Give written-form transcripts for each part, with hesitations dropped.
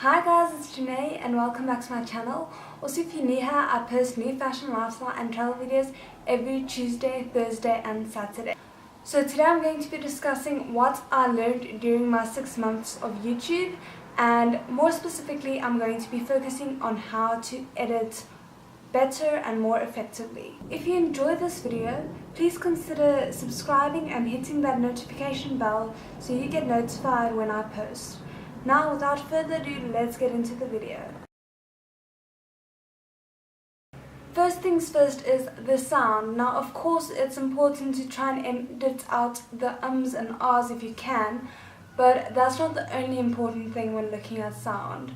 Hi guys, it's Jeanet and welcome back to my channel. Also, if you're new here, I post new fashion, lifestyle and travel videos every Tuesday, Thursday and Saturday. So today I'm going to be discussing what I learned during my 6 months of YouTube, and more specifically I'm going to be focusing on how to edit better and more effectively. If you enjoyed this video, please consider subscribing and hitting that notification bell so you get notified when I post. Now, without further ado, let's get into the video. First things first is the sound. Now, of course, it's important to try and edit out the ums and ahs if you can, but that's not the only important thing when looking at sound.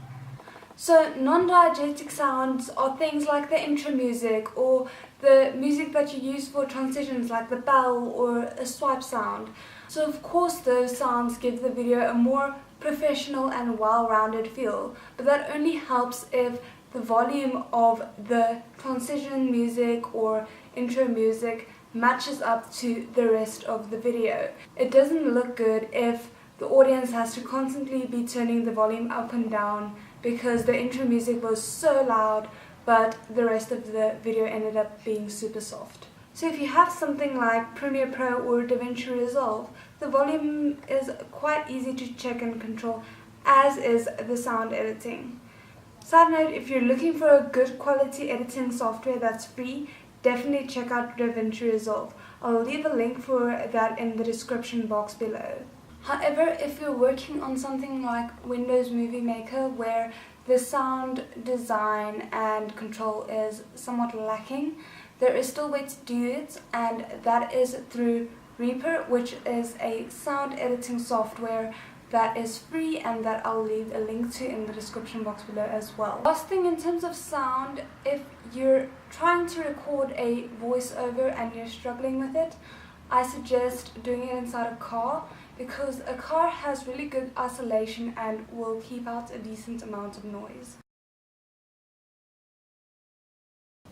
So, non-diegetic sounds are things like the intro music or the music that you use for transitions like the bell or a swipe sound. So, of course, those sounds give the video a more professional and well-rounded feel, but that only helps if the volume of the transition music or intro music matches up to the rest of the video. It doesn't look good if the audience has to constantly be turning the volume up and down because the intro music was so loud but the rest of the video ended up being super soft. So if you have something like Premiere Pro or DaVinci Resolve, the volume is quite easy to check and control, as is the sound editing. Side note, if you're looking for a good quality editing software that's free, definitely check out DaVinci Resolve. I'll leave a link for that in the description box below. However, if you're working on something like Windows Movie Maker where the sound design and control is somewhat lacking, there is still a way to do it, and that is through Reaper, which is a sound editing software that is free and that I'll leave a link to in the description box below as well. Last thing in terms of sound, if you're trying to record a voiceover and you're struggling with it, I suggest doing it inside a car, because a car has really good isolation and will keep out a decent amount of noise.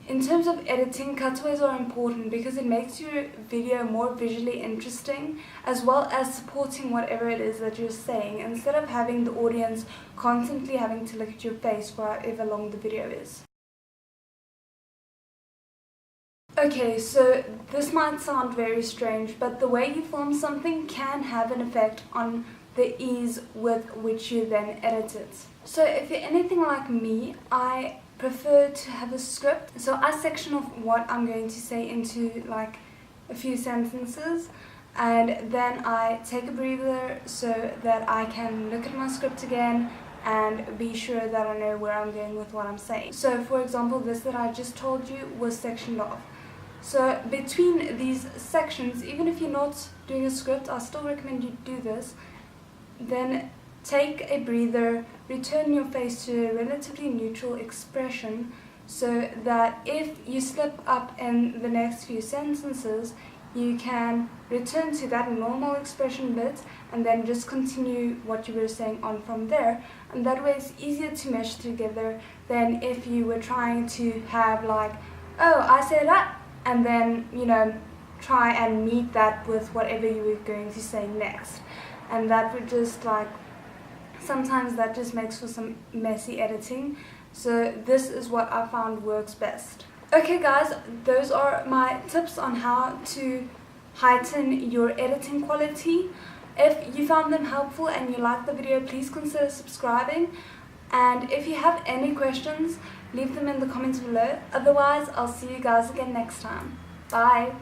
In terms of editing, cutaways are important because it makes your video more visually interesting, as well as supporting whatever it is that you're saying, instead of having the audience constantly having to look at your face for however long the video is. Okay, so this might sound very strange, but the way you film something can have an effect on the ease with which you then edit it. So if you're anything like me, I prefer to have a script. So I section off what I'm going to say into like a few sentences, and then I take a breather so that I can look at my script again and be sure that I know where I'm going with what I'm saying. So for example, this that I just told you was sectioned off. So between these sections, even if you're not doing a script, I still recommend you do this. Then take a breather, return your face to a relatively neutral expression so that if you slip up in the next few sentences, you can return to that normal expression bit and then just continue what you were saying on from there. And that way it's easier to mesh together than if you were trying to have like, oh, I said that, and then, you know, try and meet that with whatever you were going to say next. And that would just like, sometimes that just makes for some messy editing. So this is what I found works best. Okay guys, those are my tips on how to heighten your editing quality. If you found them helpful and you liked the video, please consider subscribing. And if you have any questions, leave them in the comments below. Otherwise, I'll see you guys again next time. Bye!